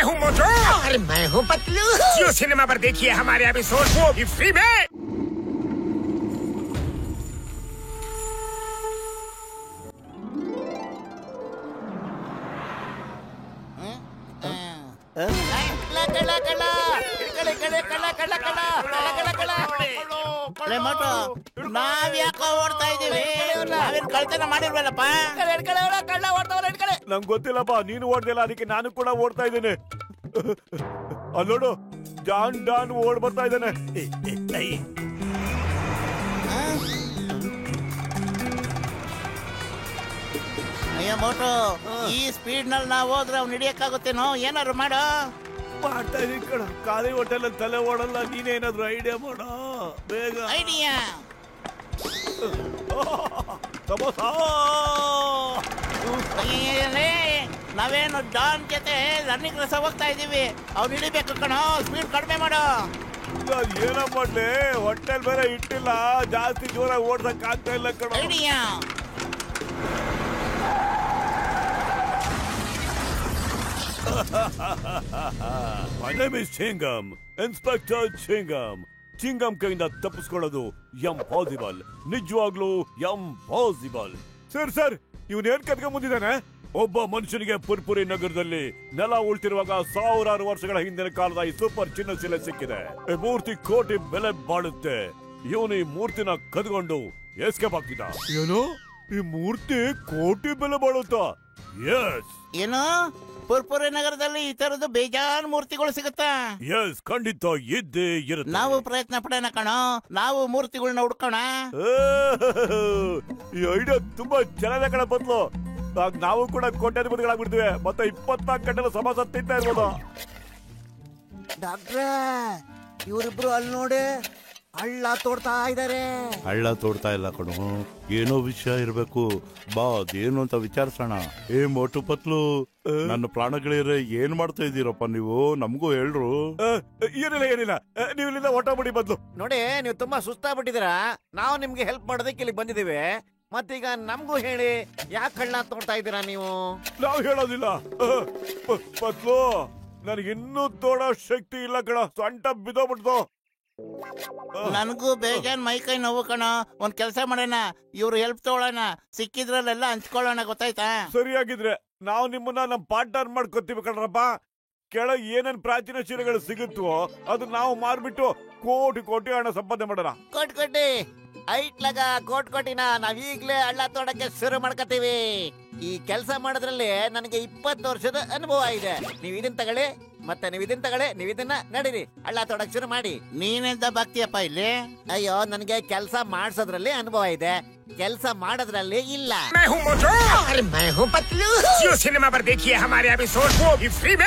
हूँ मोटू और मैं हूँ पतलू। जियो सिनेमा पर देखिए हमारे एपिसोड, वो भी फ्री में। ನಾವ್ ಯಾಕ ಓಡ್ತಾ ಇದೀವಿ? ನಾವೇನ್ ಕಳ್ತನ ಮಾಡಿರ್ವಲ್ಲಪ್ಪ. ನಂಗೆ ಗೊತ್ತಿಲ್ಲಪ್ಪ, ನೀನು ಓಡ್ದಿಲ್ಲ, ಅದಕ್ಕೆ ನಾನು ಕೂಡ ಓಡ್ತಾ ಇದ್ದೇನೆ. ಅಲ್ಲೋಡು, ಡಾನ್ ಓಡ್ ಬರ್ತಾ ಇದ್ದಾನೆ. ಅಯ್ಯ ಮೋಟು, ಈ ಸ್ಪೀಡ್ ನಲ್ಲಿ ನಾವ್ ಹೋದ್ರೆ ಅವ್ನು ಹಿಡಿಯಕ್ಕಾಗುತ್ತೇನೋ? ಏನಾದ್ರು ಮಾಡು. ಮಾಡ್ತಾ ಇದೀನಿ ಕಣ, ಖಾಲಿ ಹೋಟೆಲ್ ತಲೆ ಓಡಲ್ಲ. ನೀನೇನಾದ್ರು ಐಡಿಯಾ ಮಾಡೋ ಬೇಗ. ಐಡಿಯಾ ನಾವೇನು ಡಾನ್ ಜೊತೆ ರನ್ನಿಂಗ್ ರಸ ಹೋಗ್ತಾ ಇದೀವಿ. ಅವ್ನು ಹಿಡಿಬೇಕು ಕಣೋ, ಸ್ಪೀಡ್ ಕಡಿಮೆ ಮಾಡು. ಏನ ಮಾಡ್ಲಿ, ಹೋಟೆಲ್ ಬೇರೆ ಇಟ್ಟಿಲ್ಲ, ಜಾಸ್ತಿ ಜೋರ ಓಡ್ಸಕ್ ಆಗ್ತಾ ಇಲ್ಲ ಕಣ. Idea My name is Chingam, Inspector Chingam. ಚಿಂಗಮ್ ಕೈಯಿಂದ ತಪ್ಪಿಸ್ಕೊಳ್ಳೋದು ಇಂಪಾಸಿಬಲ್, ನಿಜವಾಗ್ಲೂ ಇಂಪಾಸಿಬಲ್. ಸರ್ ಇವನೇನ್ ಕತ್ಕೊಂಡ್ ಬಂದಿದ್ದಾನೆ? ಒಬ್ಬ ಮನುಷ್ಯನಿಗೆ ಪುರ್ಪುರಿ ನಗರದಲ್ಲಿ ನೆಲ ಉಳ್ತಿರುವಾಗ ಸಾವಿರಾರು ವರ್ಷಗಳ ಹಿಂದಿನ ಕಾಲದ ಈ ಸೂಪರ್ ಚಿನ್ನ ಶಿಲೆ ಸಿಕ್ಕಿದೆ. ಈ ಮೂರ್ತಿ ಕೋಟಿ ಬೆಲೆ ಬಾಳುತ್ತೆ. ಇವನು ಈ ಮೂರ್ತಿನ ಕದ್ಕೊಂಡು ಎಸ್ಕೇಪ್ ಆಗ್ತಿದ್ದ. ಏನು, ಈ ಮೂರ್ತಿ ಕೋಟಿ ಬೆಲೆ ಬಾಳುತ್ತಾ? ಎಸ್. ಏನು, ಪುರ್ಪುರಿ ನಗರದಲ್ಲಿ ಈ ತರದ್ದು ಬೇಜಾನ್ ಮೂರ್ತಿಗಳು ಸಿಗುತ್ತಾ? ಎಸ್, ಖಂಡಿತ ಇದ್ದೇ ಇರುತ್ತೆ. ನಾವು ಪ್ರಯತ್ನ ಪಡೋಣ ಕಣೋ, ನಾವು ಮೂರ್ತಿಗಳನ್ನ ಹುಡ್ಕೋಣ. ಈ ಐಡಿಯಾ ತುಂಬಾ ಚೆನ್ನಾಗಿದೆ ಕಣ ಬದ್ಲು. ನಾವು ಕೂಡ ಕೋಟ್ಯಾಧಿಪತಿಗಳಾಗ್ಬಿಡ್ತೀವಿ, ಮತ್ತೆ 24 ಗಂಟೆ ಸಮಾಜ ತಿಂತಾ ಇರ್ಬೋದು. ಡಾಕ್ಟ್ರೇ, ಇವರಿಬ್ರು ಅಲ್ಲಿ ನೋಡಿ ಹಳ್ಳ ತೋಡ್ತಾ ಇದಾರೆ. ಹಳ್ಳ ತೋಡ್ತಾ ಇಲ್ಲ ಕಣು, ಏನೋ ವಿಷಯ ಇರ್ಬೇಕು. ಬಾ, ಅದೇನು ಅಂತ ವಿಚಾರಿಸೋಣ. ಏ ಮೋಟು ಪತ್ಲು, ನನ್ನ ಪ್ರಾಣಗಳಿದ್ರೆ ಏನ್ ಮಾಡ್ತಾ ಇದ್ದೀರಪ್ಪ ನೀವು? ನಮಗೂ ಹೇಳ್ರು. ಏನಿಲ್ಲ, ನೀವು ಇಲ್ಲಿಂದ ಹೊಟ್ಟಬಿಡಿ ಬದ್ಲು. ನೋಡಿ, ನೀವು ತುಂಬಾ ಸುಸ್ತಾಗ್ಬಿಟ್ಟಿದ್ದೀರಾ. ನಾವು ನಿಮ್ಗೆ ಹೆಲ್ಪ್ ಮಾಡೋದಕ್ಕೆ ಇಲ್ಲಿ ಬಂದಿದ್ದೀವಿ. ಮತ್ತೀಗ ನಮ್ಗೂ ಹೇಳಿ, ಯಾಕೆ ಹಳ್ಳ ತೋಡ್ತಾ ಇದ್ದೀರಾ ನೀವು? ನಾವು ಹೇಳೋದಿಲ್ಲ ಪತ್ಲು, ನನಗಿನ್ನೂ ತೋಡೋ ಶಕ್ತಿ ಇಲ್ಲ ಕಣ, ಸೊಂಟ ಬಿದ್ದೋಗ್ಬಿಡ್ತು. ನನಗೂ ಬೇಜಾನ್ ಮೈ ಕೈ ನೋವು ಕಣ. ಒಂದ್ ಕೆಲ್ಸ ಮಾಡೋಣ, ಇವ್ರು ಹೆಲ್ಪ್ ತಗೊಳ್ಳೋಣ, ಸಿಕ್ಕಿದ್ರಲ್ಲೆಲ್ಲ ಹಂಚ್ಕೊಳ್ಳೋಣ, ಗೊತ್ತಾಯ್ತಾ? ಸರಿಯಾಗಿದ್ರೆ ನಾವು ನಿಮ್ಮನ್ನ ನಮ್ ಪಾರ್ಟ್ನರ್ ಮಾಡ್ಕೊತೀವಿ ಕಣ್ರಪ್ಪ. ಕೆಳಗೆ ಏನೇನ್ ಪ್ರಾಚೀನ ಶಿಲೆಗಳು ಸಿಗುತ್ತೋ ಅದು ನಾವು ಮಾರ್ಬಿಟ್ಟು ಕೋಟಿ ಹಣ ಸಂಪಾದನೆ ಮಾಡೋಣ. ಕೋಟಿ ಐಟ್ಲಾಗ ಕೋಟಿನ ನಾವೀಗ್ಲೇ ಹಳ್ಳ ತೋಡಕ್ಕೆ ಶುರು ಮಾಡ್ಕೋತೀವಿ. ಈ ಕೆಲಸ ಮಾಡೋದ್ರಲ್ಲಿ ನನಗೆ 20 ವರ್ಷದ ಅನುಭವ ಇದೆ. ನೀವ್ ಇದನ್ನ ತಗೊಳ್ಳಿ, ಮತ್ತೆ ನೀವ್ ಇದನ್ನ ತಗೊಳ್ಳಿ, ನೀವ್ ಇದನ್ನ ನಡೀರಿ, ಹಳ್ಳ ತೋಡಕ್ ಶುರು ಮಾಡಿ. ನೀನೆಂತ ಬಾಕ್ತಿಯಪ್ಪ ಇಲ್ಲಿ? ಅಯ್ಯೋ, ನನಗೆ ಕೆಲಸ ಮಾಡ್ಸೋದ್ರಲ್ಲಿ ಅನುಭವ ಇದೆ, ಕೆಲಸ ಮಾಡೋದ್ರಲ್ಲಿ ಇಲ್ಲ. मैं हूँ मोटू और मैं हूँ पतलू। जियो सिनेमा पर देखिए हमारे एपिसोड, वो भी फ्री में।